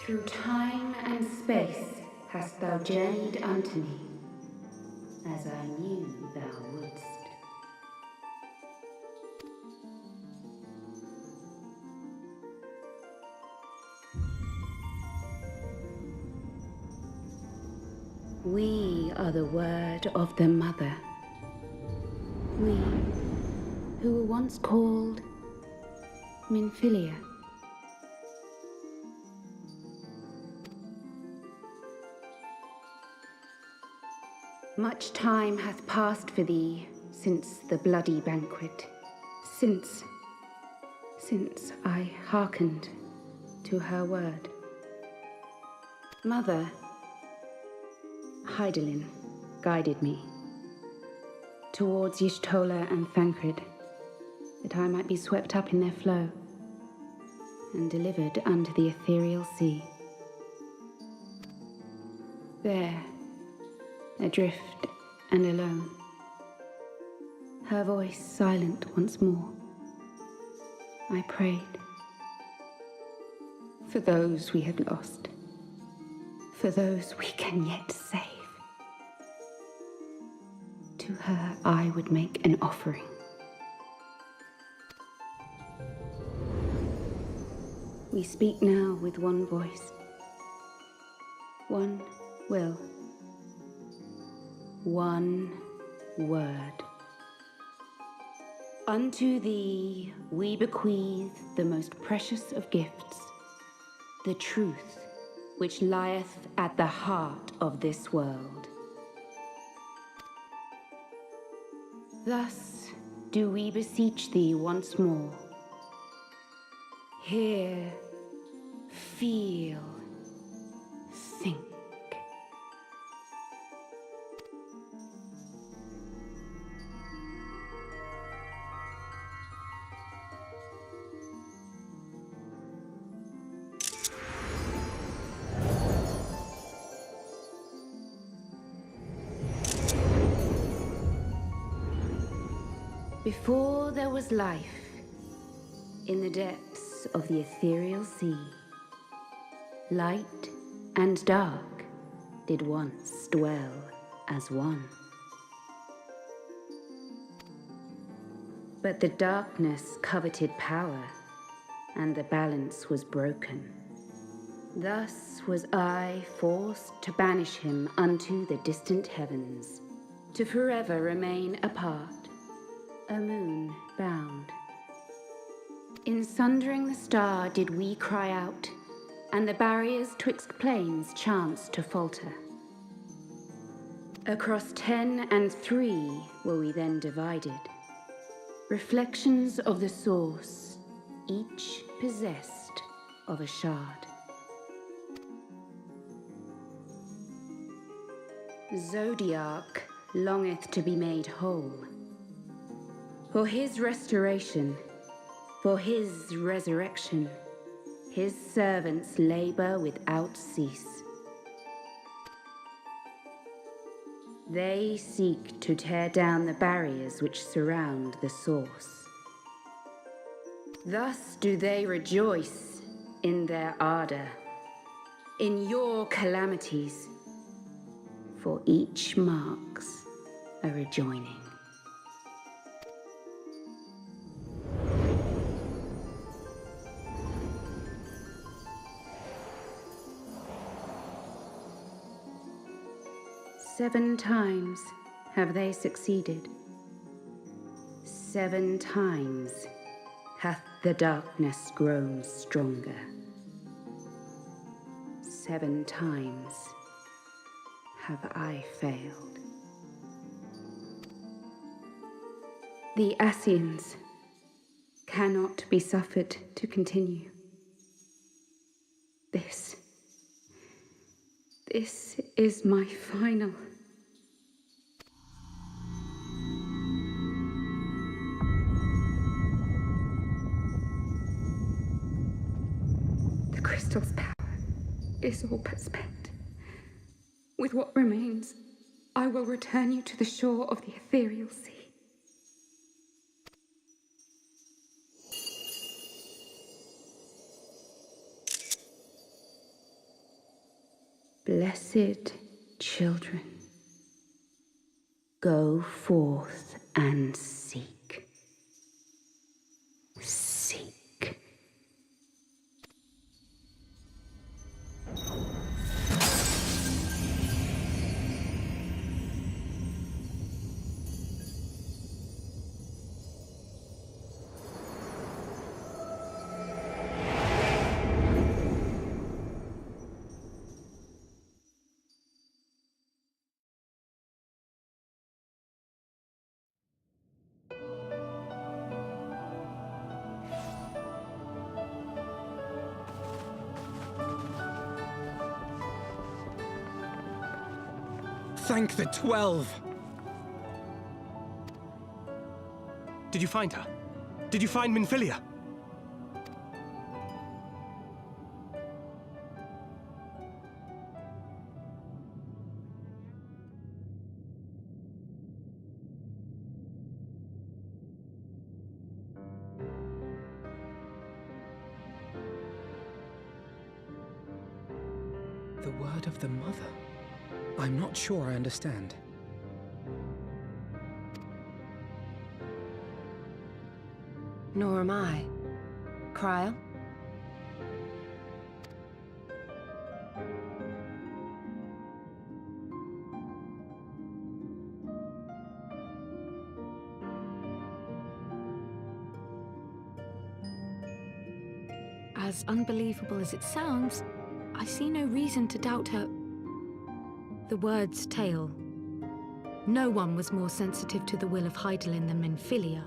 Through time and space hast thou journeyed unto me, as I knew thou wouldst. We are the word of the mother. We, who were once called Minfilia. Much time hath passed for thee since the bloody banquet, since I hearkened to her word. Mother, Hydaelyn, guided me towards Y'shtola and Thancred, that I might be swept up in their flow and delivered unto the ethereal sea. There, adrift and alone, her voice silent once more, I prayed for those we had lost, for those we can yet save. To her I would make an offering. We speak now with one voice, one will, one word. Unto thee we bequeath the most precious of gifts, the truth which lieth at the heart of this world. Thus do we beseech thee once more. Hear, feel, think. Before there was life, in the depths of the ethereal sea, light and dark did once dwell as one. But the darkness coveted power, and the balance was broken. Thus was I forced to banish him unto the distant heavens, to forever remain apart, a moon bound. In sundering the star did we cry out, and the barriers twixt planes chanced to falter. Across 10 and 3 were we then divided, reflections of the source, each possessed of a shard. Zodiac longeth to be made whole. For his restoration, for his resurrection, his servants labor without cease. They seek to tear down the barriers which surround the source. Thus do they rejoice in their ardor, in your calamities, for each marks a rejoining. Seven times have they succeeded. 7 times hath the darkness grown stronger. 7 times have I failed. The Ascians cannot be suffered to continue. This is my final. The crystal's power is all but spent. With what remains, I will return you to the shore of the ethereal sea. blessed children, go forth and seek. Seek. Thank the 12! Did you find her? Did you find Minfilia? The word of the mother? I'm not sure I understand. Nor am I. Cryle? As unbelievable as it sounds, I see no reason to doubt her. The word's tale. No one was more sensitive to the will of Hydaelyn than Minfilia.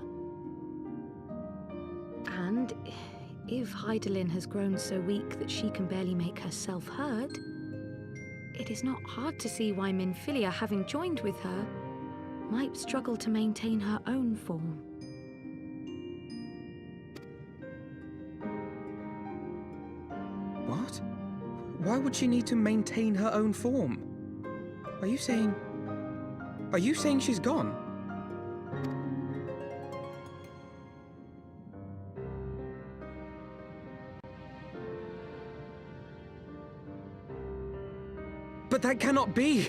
And if Hydaelyn has grown so weak that she can barely make herself heard, it is not hard to see why Minfilia, having joined with her, might struggle to maintain her own form. What? Why would she need to maintain her own form? Are you saying she's gone? But that cannot be!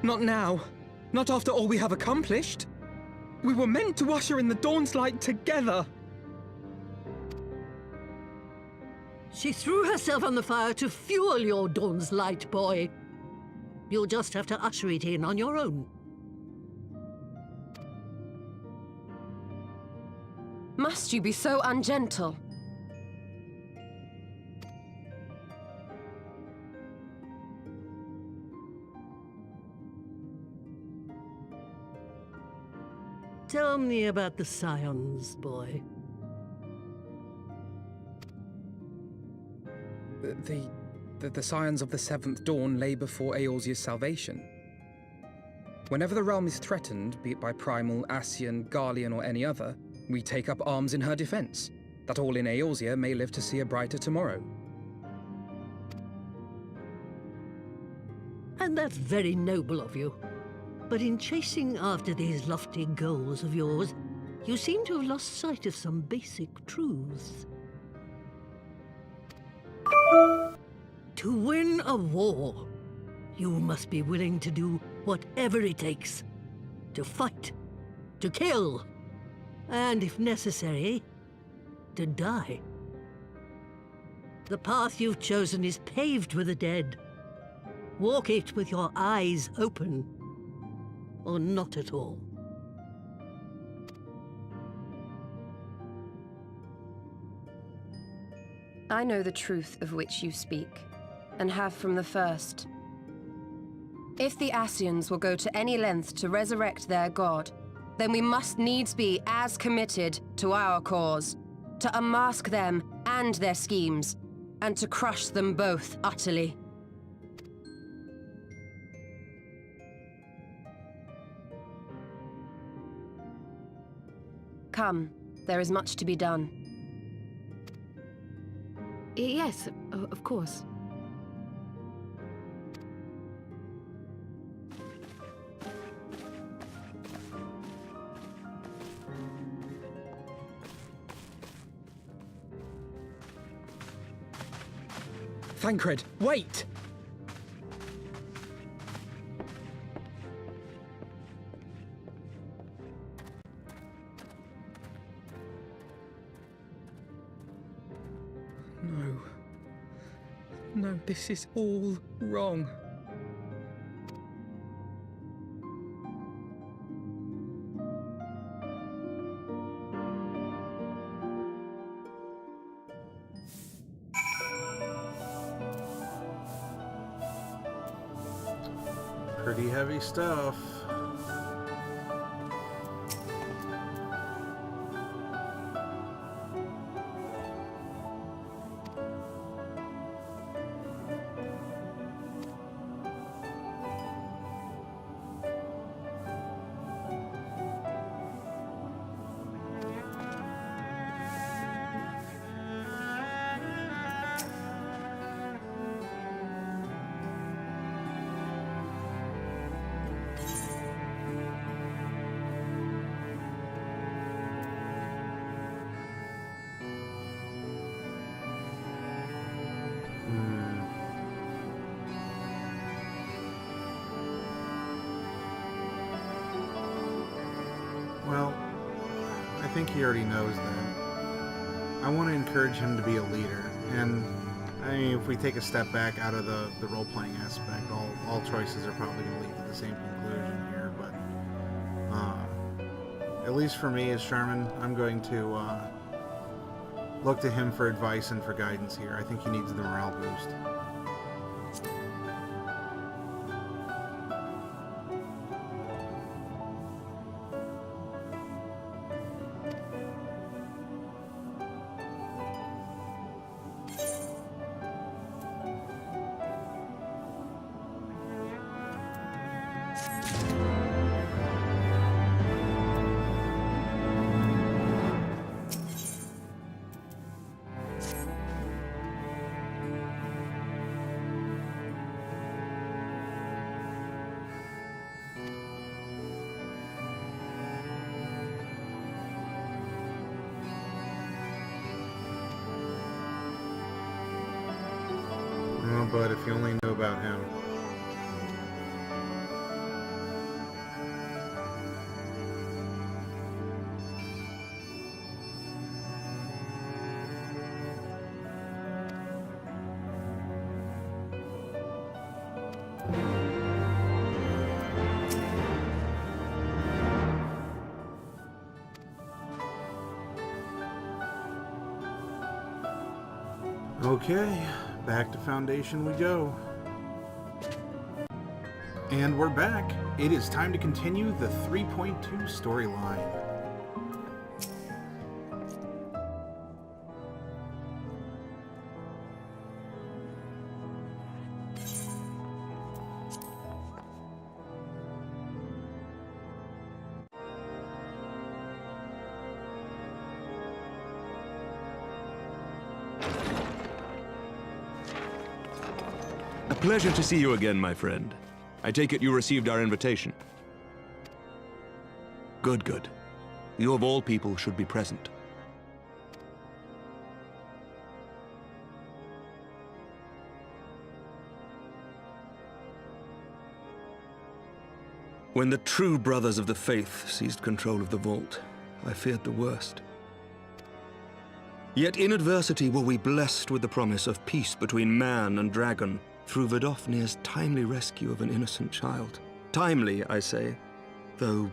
Not now. Not after all we have accomplished. We were meant to usher in the dawn's light together. She threw herself on the fire to fuel your dawn's light, boy. You'll just have to usher it in on your own. Must you be so ungentle? Tell me about the Scions, boy. The Scions of the Seventh Dawn lay before Eorzea's salvation. Whenever the realm is threatened, be it by Primal, Ascian, Garlean, or any other, we take up arms in her defense, that all in Eorzea may live to see a brighter tomorrow. And that's very noble of you. But in chasing after these lofty goals of yours, you seem to have lost sight of some basic truths. To win a war, you must be willing to do whatever it takes. To fight, to kill, and if necessary, to die. The path you've chosen is paved with the dead. Walk it with your eyes open, or not at all. I know the truth of which you speak, and have from the first. If the Ascians will go to any length to resurrect their god, then we must needs be as committed to our cause, to unmask them and their schemes, and to crush them both utterly. Come, there is much to be done. Yes, of course. Thancred, wait! No, this is all wrong. Pretty heavy stuff. Well, I think he already knows that. I want to encourage him to be a leader, and I mean, if we take a step back out of the role-playing aspect, all choices are probably going to lead to the same conclusion here, but at least for me as Charmin, I'm going to look to him for advice and for guidance here. I think he needs the morale boost. Oh, but if you only knew about him. Okay, back to Foundation we go. And we're back. It is time to continue the 3.2 storyline. A pleasure to see you again, my friend. I take it you received our invitation. Good, good. You of all people should be present. When the true brothers of the faith seized control of the vault, I feared the worst. Yet in adversity were we blessed with the promise of peace between man and dragon, through Vidofnir's timely rescue of an innocent child. Timely, I say, though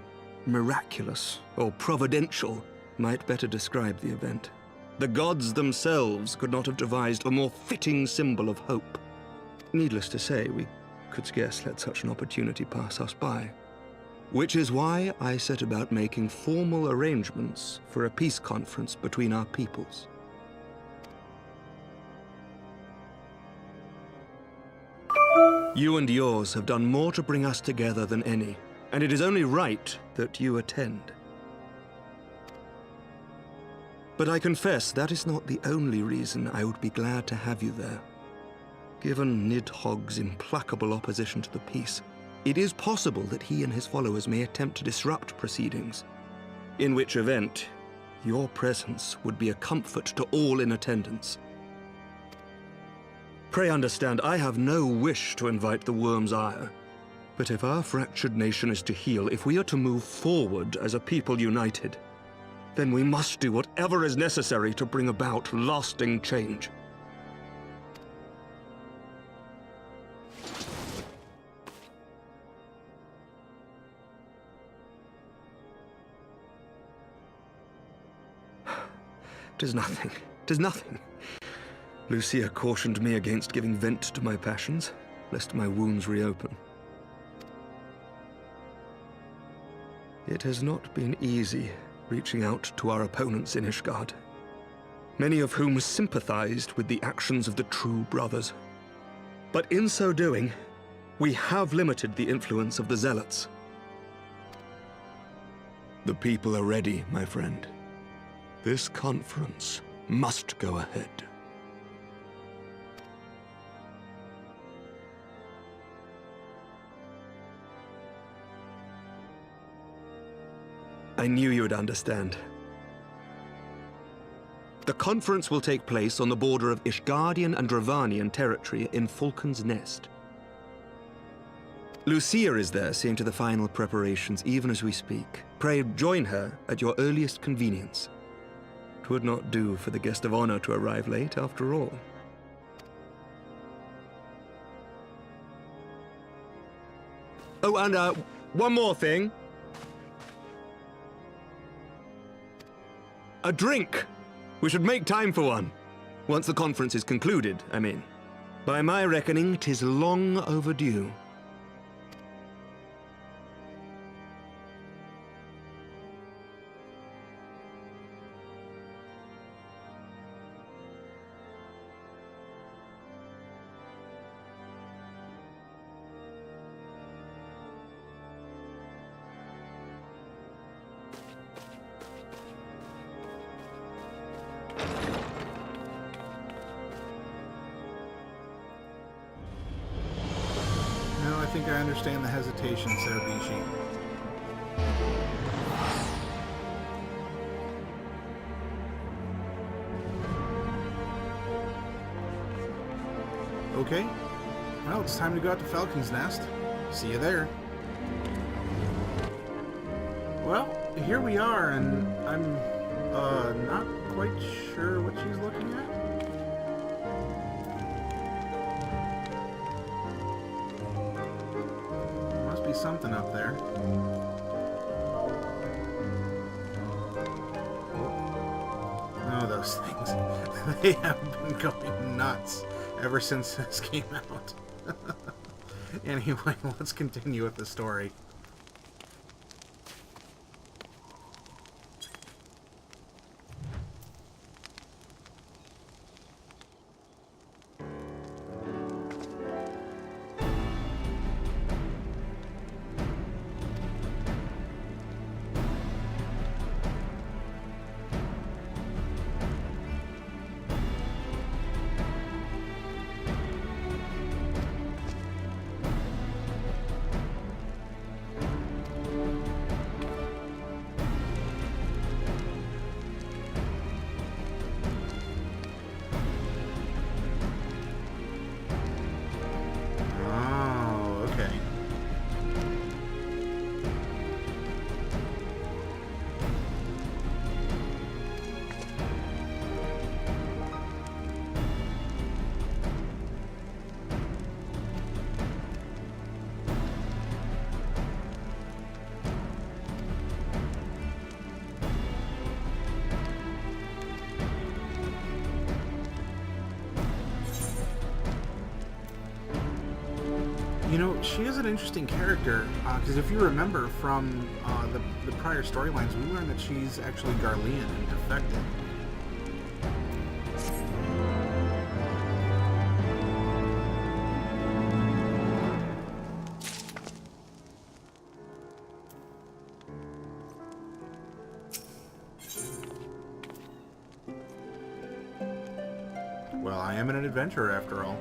miraculous or providential might better describe the event. The gods themselves could not have devised a more fitting symbol of hope. Needless to say, we could scarce let such an opportunity pass us by. Which is why I set about making formal arrangements for a peace conference between our peoples. You and yours have done more to bring us together than any, and it is only right that you attend. But I confess that is not the only reason I would be glad to have you there. Given Nidhogg's implacable opposition to the peace, it is possible that he and his followers may attempt to disrupt proceedings, in which event your presence would be a comfort to all in attendance. Pray understand, I have no wish to invite the worm's ire. But if our fractured nation is to heal, if we are to move forward as a people united, then we must do whatever is necessary to bring about lasting change. 'tis nothing. 'Tis nothing. Lucia cautioned me against giving vent to my passions, lest my wounds reopen. It has not been easy reaching out to our opponents in Ishgard, many of whom sympathized with the actions of the true brothers. But in so doing, we have limited the influence of the zealots. The people are ready, my friend. This conference must go ahead. I knew you would understand. The conference will take place on the border of Ishgardian and Dravanian territory in Falcon's Nest. Lucia is there seeing to the final preparations even as we speak. Pray join her at your earliest convenience. 'Twould not do for the guest of honor to arrive late, after all. Oh, and one more thing. A drink! We should make time for one. Once the conference is concluded, I mean. By my reckoning, 'tis long overdue. I think I understand the hesitation, Sarabishi. Okay. Well, it's time to go out to Falcon's Nest. See you there. Well, here we are, and I'm not quite sure what she's looking at. Something up there. Oh, those things. They have been going nuts ever since this came out. Anyway, let's continue with the story. You know, she is an interesting character, because if you remember from the prior storylines, we learned that she's actually Garlean and defected. Well, I am an adventurer after all.